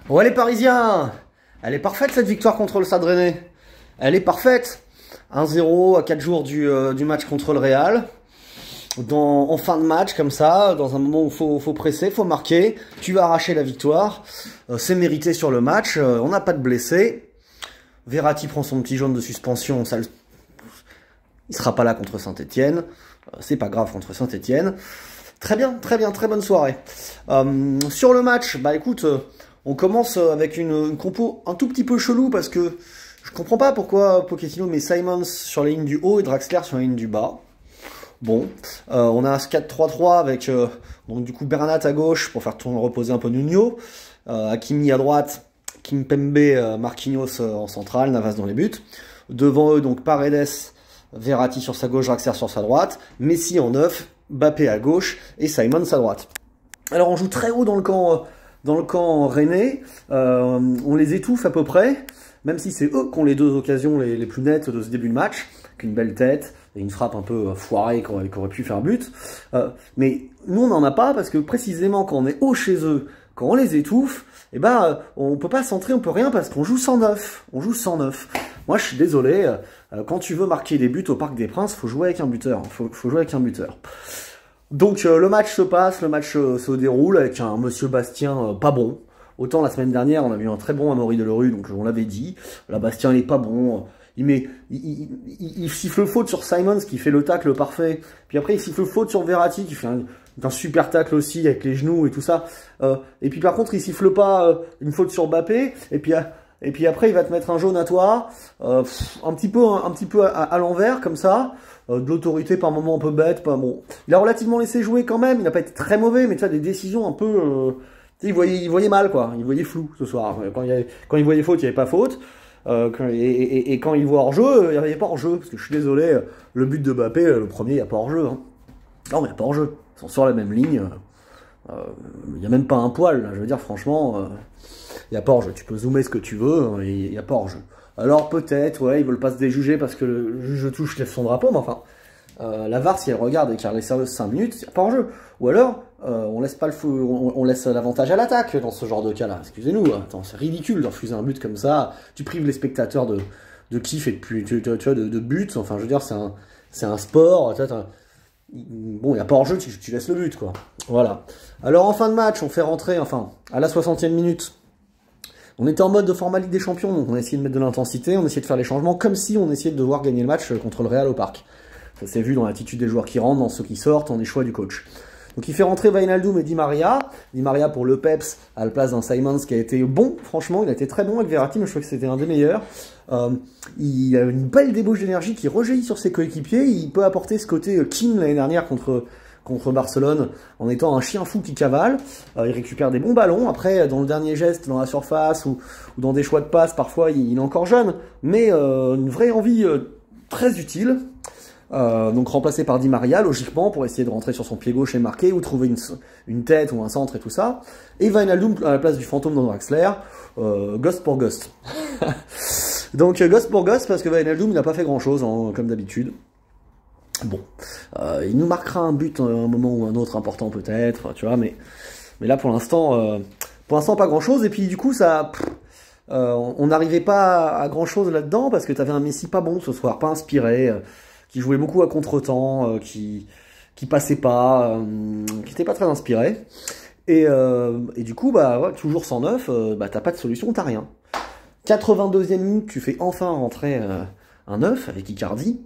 Ouais les Parisiens, elle est parfaite cette victoire contre le Stade Rennais. Elle est parfaite. 1-0 à 4 jours du match contre le Real. En fin de match comme ça, dans un moment où faut presser, faut marquer. Tu vas arracher la victoire. C'est mérité sur le match. On n'a pas de blessés. Verratti prend son petit jaune de suspension. Il sera pas là contre Saint-Etienne. C'est pas grave contre Saint-Etienne. Très bien, très bonne soirée. Sur le match, bah écoute, on commence avec une compo un tout petit peu chelou parce que je comprends pas pourquoi Pochettino met Simons sur la ligne du haut et Draxler sur la ligne du bas. Bon, on a un 4-3-3 avec donc du coup Bernat à gauche pour faire reposer un peu Nuno, Hakimi à droite, Kimpembe, Marquinhos en centrale, Navas dans les buts. Devant eux donc Paredes, Verratti sur sa gauche, Draxler sur sa droite, Messi en 9, Mbappé à gauche et Simons à droite. Alors on joue très haut dans le camp rennais, on les étouffe à peu près, même si c'est eux qui ont les deux occasions les plus nettes de ce début de match, qu'une belle tête et une frappe un peu foirée qui aurait pu faire but. Mais nous on n'en a pas parce que précisément quand on est haut chez eux, quand on les étouffe, eh ben on peut pas centrer, on peut rien parce qu'on joue 109. On joue 109. Moi je suis désolé, quand tu veux marquer des buts au Parc des Princes, faut jouer avec un buteur. Faut jouer avec un buteur. Donc le match se passe, le match se déroule avec un monsieur Bastien pas bon. Autant la semaine dernière, on a vu un très bon Amaury Delerue, donc on l'avait dit. Là, Bastien, il est pas bon. Il siffle faute sur Simons qui fait le tacle parfait. Puis après, il siffle faute sur Verratti qui fait un super tacle aussi avec les genoux et tout ça. Et puis par contre, il siffle pas une faute sur Mbappé. Et puis après, il va te mettre un jaune à toi, un petit peu à l'envers comme ça. De l'autorité par moment un peu bête, pas bon. Il a relativement laissé jouer quand même. Il n'a pas été très mauvais, mais tu as des décisions un peu. Il voyait mal quoi. Il voyait flou ce soir. Quand il voyait faute, il n'y avait pas faute. Et quand il voit hors-jeu, il n'y avait pas hors-jeu. Parce que je suis désolé, le but de Mbappé, le premier, il n'y a pas hors-jeu. Hein. Non, mais il n'y a pas hors-jeu. Ils sont sur la même ligne. Il n'y a même pas un poil. Là. Je veux dire, franchement, il n'y a pas hors-jeu. Tu peux zoomer ce que tu veux, il n'y a pas hors-jeu. Alors peut-être, ouais, ils veulent pas se déjuger parce que le juge touche lève son drapeau, mais enfin, la VAR, si elle regarde et qu'elle est sérieuse 5 minutes, il n'y a pas hors-jeu. Ou alors, on laisse pas on laisse l'avantage à l'attaque dans ce genre de cas-là. Excusez-nous, attends, c'est ridicule de refuser un but comme ça. Tu prives les spectateurs de kiff et de buts. Enfin, je veux dire, c'est un sport. Bon, il n'y a pas hors-jeu, tu laisses le but, quoi. Voilà. Alors, en fin de match, on fait rentrer, enfin, à la 60e minute. On était en mode de format Ligue des Champions, donc on a essayé de mettre de l'intensité, on essayait de faire les changements comme si on essayait de devoir gagner le match contre le Real au Parc. Ça s'est vu dans l'attitude des joueurs qui rentrent, dans ceux qui sortent, dans les choix du coach. Donc il fait rentrer Wijnaldum et Di Maria. Di Maria pour le Peps à la place d'un Simons qui a été bon, franchement, il a été très bon avec Verratti, mais je crois que c'était un des meilleurs. Il a une belle débauche d'énergie qui rejaillit sur ses coéquipiers, il peut apporter ce côté Keane l'année dernière contre Barcelone, en étant un chien fou qui cavale. Il récupère des bons ballons. Après, dans le dernier geste, dans la surface, ou dans des choix de passe, parfois, il est encore jeune, mais une vraie envie très utile. Donc remplacé par Di Maria, logiquement, pour essayer de rentrer sur son pied gauche et marquer, ou trouver une tête ou un centre et tout ça. Et Wijnaldum à la place du fantôme dans Draxler, Ghost pour Ghost. Donc Ghost pour Ghost, parce que Wijnaldum, il n'a pas fait grand-chose, hein, comme d'habitude. Bon, il nous marquera un but à un moment ou un autre important peut-être, tu vois, mais là pour l'instant pas grand-chose. Et puis du coup on n'arrivait pas à grand-chose là-dedans parce que t'avais un Messi pas bon ce soir, pas inspiré, qui jouait beaucoup à contre-temps, qui passait pas, qui était pas très inspiré. Et du coup ouais, toujours 109, t'as pas de solution, t'as rien. 82e minute, tu fais enfin rentrer un 9 avec Icardi.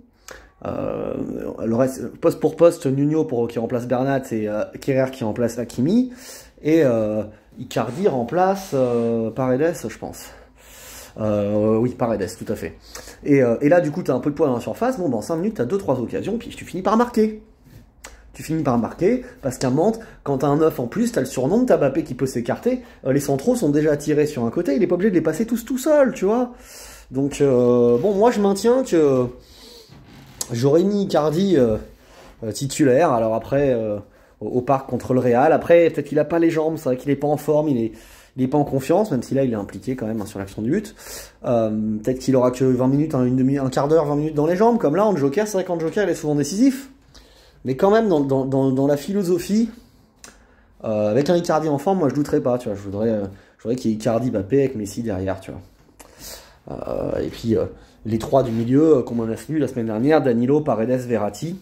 Le reste, poste pour poste, Nuno qui remplace Bernat et Kerrer qui remplace Hakimi, et Icardi remplace Paredes, je pense. Oui, Paredes, tout à fait. Et là, du coup, tu as un peu de poids dans la surface. Bon, dans 5 minutes, tu as 2-3 occasions, puis tu finis par marquer. Tu finis par marquer, parce qu'à Mantes, quand tu as un 9 en plus, tu as le surnom, tu as Mbappé qui peut s'écarter. Les centraux sont déjà tirés sur un côté, il n'est pas obligé de les passer tous tout seul, tu vois. Donc, bon, moi, je maintiens que j'aurais mis Icardi titulaire, alors après, au Parc contre le Real. Après, peut-être qu'il n'a pas les jambes, c'est vrai qu'il n'est pas en forme, il est pas en confiance, même si là, il est impliqué quand même hein, sur l'action du but. Peut-être qu'il aura que 20 minutes, un quart d'heure, 20 minutes dans les jambes, comme là, en Joker, c'est vrai qu'en Joker, il est souvent décisif. Mais quand même, dans la philosophie, avec un Icardi en forme, moi, je douterais pas, tu vois, Je voudrais qu'il y ait Icardi, Mbappé avec Messi derrière, tu vois. Et puis les trois du milieu, comme on a vu la semaine dernière, Danilo, Paredes, Verratti,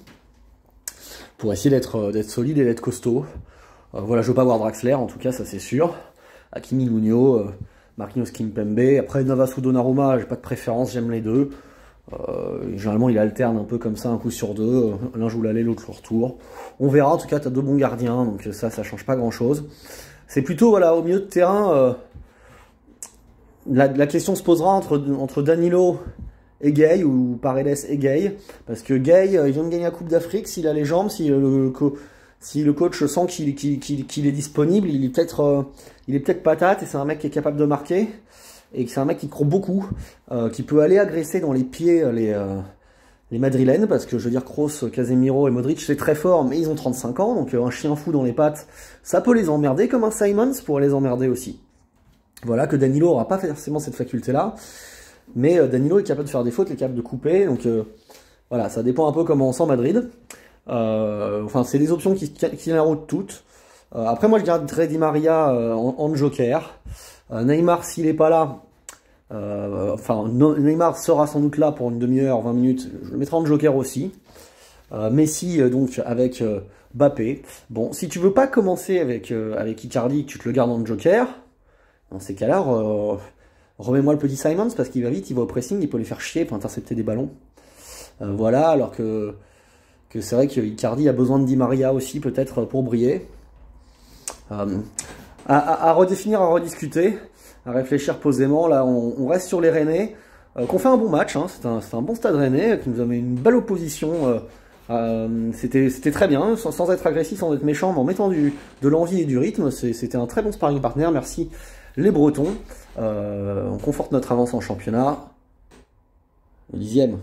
pour essayer d'être solide et d'être costaud. Voilà, je veux pas voir Draxler, en tout cas, ça c'est sûr. Hakimi, Nuno, Marquinhos, Kimpembe. Après, Navas ou Donnarumma, j'ai pas de préférence, j'aime les deux. Généralement, il alterne un peu comme ça, un coup sur deux. L'un joue l'aller, l'autre le retour. On verra, en tout cas, tu as deux bons gardiens, donc ça change pas grand-chose. C'est plutôt, voilà, au milieu de terrain, la question se posera entre Danilo et Gay, ou Paredes et Gay, parce que Gay, il vient de gagner la Coupe d'Afrique, s'il a les jambes, si le coach sent qu'il est disponible, il est peut-être patate, et c'est un mec qui est capable de marquer, et que c'est un mec qui court beaucoup, qui peut aller agresser dans les pieds les Madrilènes, parce que je veux dire, Kroos, Casemiro et Modric, c'est très fort, mais ils ont 35 ans, donc un chien fou dans les pattes, ça peut les emmerder, comme un Simons pourrait les emmerder aussi. Voilà, que Danilo aura pas forcément cette faculté-là, mais Danilo est capable de faire des fautes, il est capable de couper, donc voilà, ça dépend un peu comment on sent Madrid. Enfin, c'est des options qui la route toutes. Après, moi, je garderai Di Maria en joker. Neymar, s'il n'est pas là, Neymar sera sans doute là pour une demi-heure, 20 minutes. Je le mettrai en joker aussi. Messi, donc, avec Mbappé. Bon, si tu veux pas commencer avec Icardi, tu te le gardes en joker. Dans ces cas-là, remets-moi le petit Simons parce qu'il va vite, il va au pressing, il peut les faire chier, il peut intercepter des ballons. Voilà, alors que c'est vrai que Icardi a besoin de Di Maria aussi, peut-être, pour briller. À redéfinir, à rediscuter, à réfléchir posément. Là, on reste sur les Rennais, qu'on fait un bon match. Hein. C'est un bon stade Rennais, qui nous a mis une belle opposition. C'était très bien, sans être agressif, sans être méchant, mais en mettant de l'envie et du rythme. C'était un très bon sparring partner. Merci les Bretons. On conforte notre avance en championnat. Le 10e.